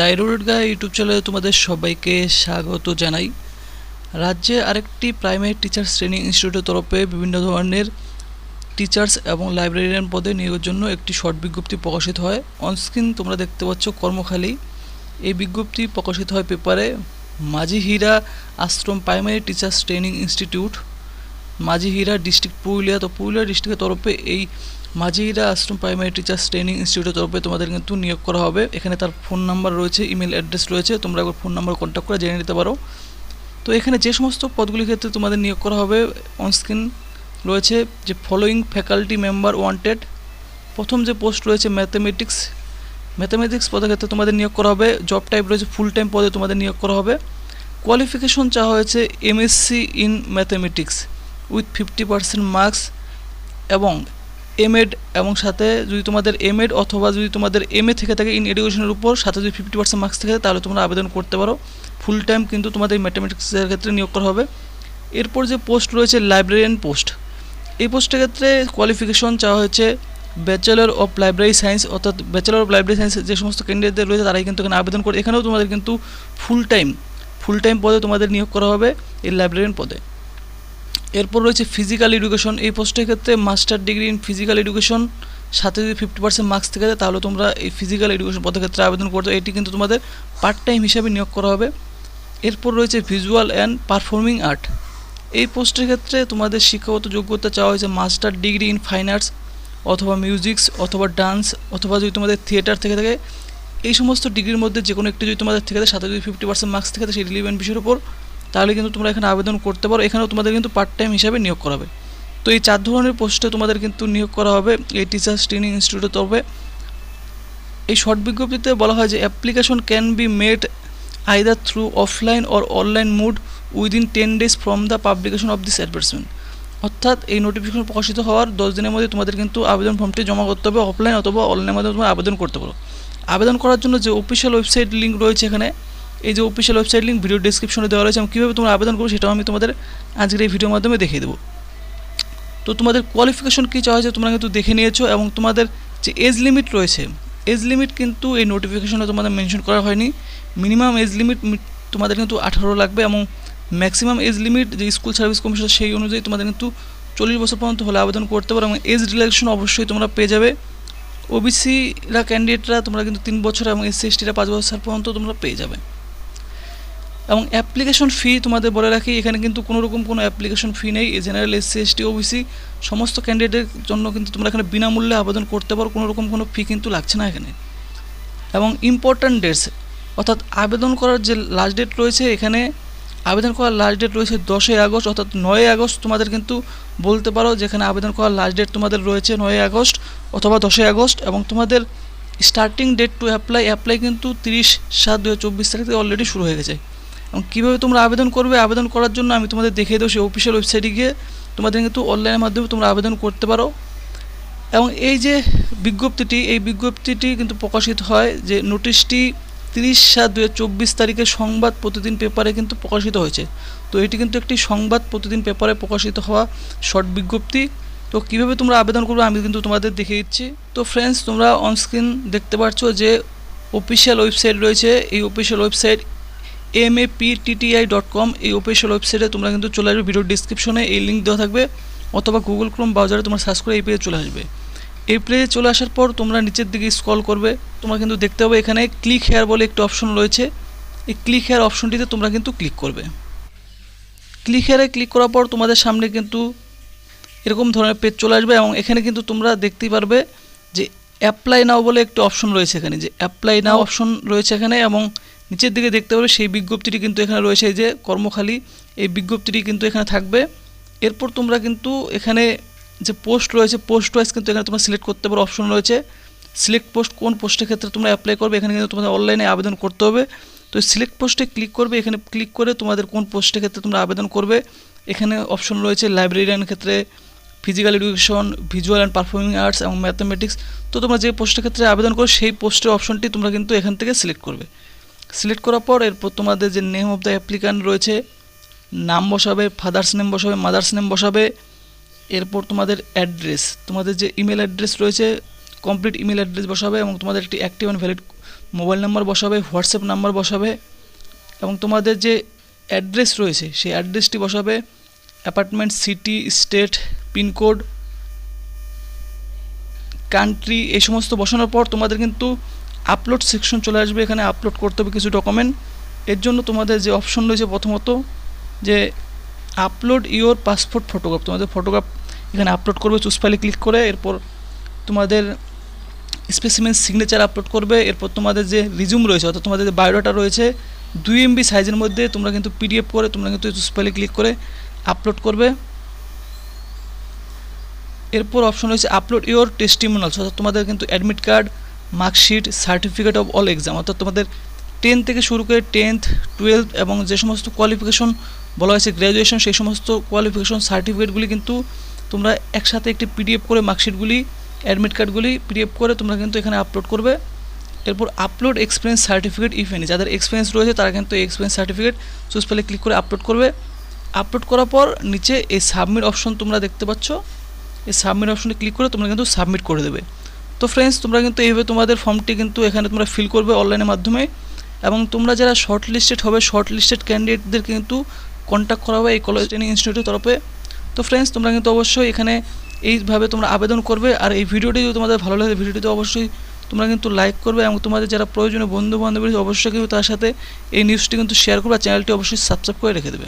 The educated guy YouTube চ্যানেলে তোমাদের সবাইকে স্বাগত জানাই। রাজ্যে আরেকটি প্রাইমারি টিচার্স ট্রেনিং ইনস্টিটিউটের তরফে বিভিন্ন ধরনের টিচার্স এবং লাইব্রেরিয়ান পদে নিয়োগের জন্য একটি শর্ট বিজ্ঞপ্তি প্রকাশিত হয়। অনস্ক্রিন তোমরা দেখতে পাচ্ছ কর্মখালী। এই বিজ্ঞপ্তি প্রকাশিত হয় পেপারে Majhihira Ashram primary teachers training institute, Majhihira district Purulia. তো পুরুলিয়া ডিস্ট্রিক্টের তরফে এই Majhihira Ashram primary teachers training ইনস্টিটিউটের তরফে তোমাদের কিন্তু নিয়োগ করা হবে। এখানে তার ফোন নাম্বার রয়েছে, ইমেল অ্যাড্রেস রয়েছে, তোমরা একবার ফোন নাম্বার কন্ট্যাক্ট করে জেনে নিতে পারো। তো এখানে যে সমস্ত পদগুলির ক্ষেত্রে তোমাদের নিয়োগ করা হবে অনস্ক্রিন রয়েছে যে ফলোয়িং ফ্যাকাল্টি মেম্বার ওয়ান্টেড। প্রথম যে পোস্ট রয়েছে ম্যাথামেটিক্স পদের ক্ষেত্রে তোমাদের নিয়োগ করা হবে। জব টাইপ রয়েছে ফুল টাইম পদে তোমাদের নিয়োগ করা হবে। কোয়ালিফিকেশন চাওয়া হয়েছে MSc in mathematics with 50% marks এবং এমএড, এবং সাথে যদি তোমাদের এমএড অথবা যদি তোমাদের MA থেকে থাকে ইন এডুকেশনের উপর, সাথে যদি 50% মার্কস থেকে তাহলে তোমরা আবেদন করতে পারো। ফুল টাইম কিন্তু তোমাদের ম্যাথামেটিক্সের ক্ষেত্রে নিয়োগ করা হবে। এরপর যে পোস্ট রয়েছে লাইব্রেরিয়ান পোস্ট, এই পোস্টের ক্ষেত্রে কোয়ালিফিকেশন চাওয়া হয়েছে ব্যাচেলর অফ লাইব্রেরি সায়েন্স, অর্থাৎ ব্যাচেলর অফ লাইব্রেরি সায়েন্স যে সমস্ত ক্যান্ডিডেটদের রয়েছে তারাই কিন্তু এখানে আবেদন করে। এখানেও তোমাদের কিন্তু ফুল টাইম পদে তোমাদের নিয়োগ করা হবে এই লাইব্রেরিয়ান পদে। এরপর রয়েছে ফিজিক্যাল এডুকেশন, এই পোস্টের ক্ষেত্রে master degree in physical education, সাথে যদি 50% মার্কস থেকে যায় তাহলে তোমরা এই ফিজিক্যাল এডুকেশন পদের ক্ষেত্রে আবেদন করতে। এটি কিন্তু তোমাদের পার্ট টাইম হিসাবে নিয়োগ করা হবে। এরপর রয়েছে ভিজুয়াল অ্যান্ড পারফর্মিং আর্ট, এই পোস্টের ক্ষেত্রে তোমাদের শিক্ষাগত যোগ্যতা চাওয়া হয়েছে master degree in fine arts অথবা মিউজিক্স অথবা ডান্স, অথবা যদি তোমাদের থিয়েটার থেকে থাকে এই সমস্ত ডিগ্রির মধ্যে যে কোনো একটি যদি তোমাদের থেকে থাকে, সাথে যদি 50% মার্কস থেকে থাকে সেই রিলিভেন্ট বিষয়ের উপর, তাহলে কিন্তু তোমরা এখানে আবেদন করতে পারো। এখানেও তোমাদের কিন্তু পার্ট টাইম হিসাবে নিয়োগ করা হবে। তো এই 4 ধরনের পোস্টে তোমাদের কিন্তু নিয়োগ করা হবে এই টিচার্স ট্রেনিং ইনস্টিটিউটের তরফে। এই শর্ট বিজ্ঞপ্তিতে বলা হয় যে application can be made either through offline or online mode within 10 days from the publication of this advertisement. অর্থাৎ এই নোটিফিকেশন প্রকাশিত হওয়ার 10 দিনের মধ্যে তোমাদের কিন্তু আবেদন ফর্মটি জমা করতে হবে। অফলাইন অথবা অনলাইনের মাধ্যমে তোমরা আবেদন করতে পারো। আবেদন করার জন্য যে অফিসিয়াল ওয়েবসাইট লিঙ্ক রয়েছে এখানে, এই যে অফিসিয়াল ওয়েবসাইট লিঙ্ক ভিডিও ডেসক্রিপশনে দেওয়া রয়েছে, এবং কীভাবে তোমরা আবেদন করবে সেটাও আমি তোমাদের আজকের এই ভিডিওর মাধ্যমে দেখিয়ে দেবো। তো তোমাদের কোয়ালিফিকেশন কী চাওয়া হয়েছে তোমরা কিন্তু দেখে নিয়েছো, এবং তোমাদের যে এজ লিমিট রয়েছে, এজ লিমিট কিন্তু এই নোটিফিকেশনে তোমাদের মেনশন করা হয়নি। মিনিমাম এজ লিমিট তোমাদের কিন্তু 18 লাগবে, এবং ম্যাক্সিমাম এজ লিমিট যে স্কুল সার্ভিস কমিশন সেই অনুযায়ী তোমাদের কিন্তু 40 বছর পর্যন্ত হলে আবেদন করতে পারো। এবং এজ রিল্যাক্সেশন অবশ্যই তোমরা পেয়ে যাবে। ওবিসিরা ক্যান্ডিডেটরা তোমরা কিন্তু 3 বছর এবং SC STরা 5 বছর পর্যন্ত তোমরা পেয়ে যাবে। এবং অ্যাপ্লিকেশন ফি তোমাদের বলে রাখি, এখানে কিন্তু কোনো রকম কোনো অ্যাপ্লিকেশন ফি নেই। জেনারেল SC ST OBC সমস্ত ক্যান্ডিডেটের জন্য কিন্তু তোমরা এখানে বিনামূল্যে আবেদন করতে পারো, কোনো রকম কোনো ফি কিন্তু লাগছে না এখানে। এবং ইম্পর্ট্যান্ট ডেটস, অর্থাৎ আবেদন করার যে লাস্ট ডেট রয়েছে, এখানে আবেদন করার লাস্ট ডেট রয়েছে 10 আগস্ট, অর্থাৎ 9 আগস্ট তোমাদের কিন্তু বলতে পারো যেখানে আবেদন করার লাস্ট ডেট তোমাদের রয়েছে 9 আগস্ট অথবা 10 আগস্ট। এবং তোমাদের স্টার্টিং ডেট টু অ্যাপ্লাই কিন্তু 30/7/2024 তারিখ থেকে অলরেডি শুরু হয়ে গেছে। এবং কীভাবে তোমরা আবেদন করবে, আবেদন করার জন্য আমি তোমাদের দেখিয়ে দেবো সেই অফিসিয়াল ওয়েবসাইটে গিয়ে তোমাদের কিন্তু অনলাইনের মাধ্যমে তোমরা আবেদন করতে পারো। এবং এই যে এই বিজ্ঞপ্তিটি কিন্তু প্রকাশিত হয়, যে নোটিশটি 30/7/2024 তারিখে সংবাদ প্রতিদিন পেপারে কিন্তু প্রকাশিত হয়েছে। তো এটি কিন্তু একটি সংবাদ প্রতিদিন পেপারে প্রকাশিত হওয়া শর্ট বিজ্ঞপ্তি। তো কীভাবে তোমরা আবেদন করবে আমি কিন্তু তোমাদের দেখিয়ে দিচ্ছি। তো ফ্রেন্ডস, তোমরা অনস্ক্রিন দেখতে পাচ্ছ যে অফিসিয়াল ওয়েবসাইট রয়েছে, এই অফিসিয়াল ওয়েবসাইট maptti.com, এই অফিসিয়াল ওয়েবসাইটে তোমরা কিন্তু চলে আসবে। ভিডিও ডিসক্রিপশনে এই লিঙ্ক দেওয়া থাকবে, অথবা গুগল ক্রোম ব্রাউজারে তোমরা সার্চ করে এই পেজে চলে আসবে। এই পেজে চলে আসার পর তোমরা নিচের দিকে স্ক্রল করবে, তোমরা কিন্তু দেখতে পাবে এখানে ক্লিক হেয়ার বলে একটি অপশন রয়েছে। এই ক্লিক হেয়ার অপশনটিতে তোমরা কিন্তু ক্লিক করবে। ক্লিক হেয়ারে ক্লিক করার পর তোমাদের সামনে কিন্তু এরকম ধরনের পেজ চলে আসবে, এবং এখানে কিন্তু তোমরা দেখতেই পারবে যে অ্যাপ্লাই নাও বলে একটি অপশন রয়েছে এখানে, যে অ্যাপ্লাই নাও অপশন রয়েছে এখানে। এবং নিচের দিকে দেখতে পাবে সেই বিজ্ঞপ্তিটি কিন্তু এখানে রয়েছে, এই যে কর্মখালী, এই বিজ্ঞপ্তিটি কিন্তু এখানে থাকবে। এরপর তোমরা কিন্তু এখানে যে পোস্ট রয়েছে, পোস্ট ওয়াইজ কিন্তু এখানে তোমরা সিলেক্ট করতে পারো, অপশন রয়েছে সিলেক্ট পোস্ট, কোন পোস্টের ক্ষেত্রে তোমরা অ্যাপ্লাই করবে। এখানে কিন্তু তোমাদের অনলাইনে আবেদন করতে হবে। তো সিলেক্ট পোস্টে ক্লিক করবে, এখানে ক্লিক করে তোমাদের কোন পোস্টের ক্ষেত্রে তোমরা আবেদন করবে। এখানে অপশন রয়েছে লাইব্রেরিয়ান ক্ষেত্রে, physical education, visual and performing arts এবং ম্যাথামেটিক্স। তো তোমরা যে পোস্টের ক্ষেত্রে আবেদন করো সেই পোস্টের অপশনটি তোমরা কিন্তু এখান থেকে সিলেক্ট করবে। সিলেক্ট করার পর এরপর তোমাদের যে নেম অফ দ্য অ্যাপ্লিক্যান্ট রয়েছে, নাম বসাবে, ফাদার্স নেম বসাবে, মাদার্স নেম বসাবে। এরপর তোমাদের অ্যাড্রেস, তোমাদের যে ইমেল অ্যাড্রেস রয়েছে কমপ্লিট ইমেল অ্যাড্রেস বসাবে, এবং তোমাদের একটি active and valid mobile number বসাবে, হোয়াটসঅ্যাপ নাম্বার বসাবে এবং তোমাদের যে অ্যাড্রেস রয়েছে সেই অ্যাড্রেসটি বসাবে, apartment, city, state, pincode, country এই সমস্ত বসানোর পর তোমাদের কিন্তু আপলোড সেকশন চলে আসবে। এখানে আপলোড করতে হবে কিছু ডকুমেন্ট। এর জন্য তোমাদের যে অপশন রয়েছে প্রথমত যে আপলোড ইওর পাসপোর্ট ফটোগ্রাফ, তোমাদের ফটোগ্রাফ এখানে আপলোড করবে চুজ ফাইলে ক্লিক করে। এরপর তোমাদের স্পেসিমেন সিগনেচার আপলোড করবে। এরপর তোমাদের যে রিজুম রয়েছে অর্থাৎ তোমাদের যে বায়োডাটা রয়েছে 2 MB সাইজের মধ্যে তোমরা কিন্তু PDF করে তোমরা কিন্তু চুজ ফাইলে ক্লিক করে আপলোড করবে। এরপর অপশন রয়েছে আপলোড ইওর টেস্টিমোনিয়ালস, অর্থাৎ তোমাদের কিন্তু admit card, marksheet, certificate of all exam, অর্থাৎ তোমাদের 10 থেকে শুরু করে 10th, 12th এবং যে সমস্ত কোয়ালিফিকেশন বলা হয়েছে গ্র্যাজুয়েশন সেই সমস্ত কোয়ালিফিকেশন সার্টিফিকেটগুলি কিন্তু তোমরা একসাথে একটি PDF করে মার্কশিটগুলি, অ্যাডমিট কার্ডগুলি PDF করে তোমরা কিন্তু এখানে আপলোড করবে। এরপর upload experience certificate if any, যাদের এক্সপিরিয়েন্স রয়েছে তারা কিন্তু এক্সপিরিয়েন্স সার্টিফিকেট চুজ ফাইলে ক্লিক করে আপলোড করবে। আপলোড করার পর নিচে এই সাবমিট অপশন তোমরা দেখতে পাচ্ছ, এই সাবমিট অপশনে ক্লিক করে তোমরা কিন্তু সাবমিট করে দেবে। তো ফ্রেন্ডস, তোমরা কিন্তু এইভাবে তোমাদের ফর্মটি কিন্তু এখানে তোমরা ফিল করবে অনলাইনের মাধ্যমে এবং তোমরা যারা শর্ট লিস্টেড হবে শর্ট লিস্টেড ক্যান্ডিডেটদের কিন্তু কন্ট্যাক্ট করা হবে এই কলেজ ট্রেনিং ইনস্টিটিউটের তরফে। তো ফ্রেন্ডস, তোমরা কিন্তু অবশ্যই এখানে এইভাবে তোমরা আবেদন করবে। আর এই ভিডিওটি যদি তোমাদের ভালো লাগে ভিডিওটিতে অবশ্যই তোমরা কিন্তু লাইক করবে এবং তোমাদের যারা প্রয়োজনীয় বন্ধু বান্ধবী অবশ্যই কিন্তু তার সাথে এই নিউজটি কিন্তু শেয়ার করবে আর চ্যানেলটি অবশ্যই সাবস্ক্রাইব করে রেখে দেবে।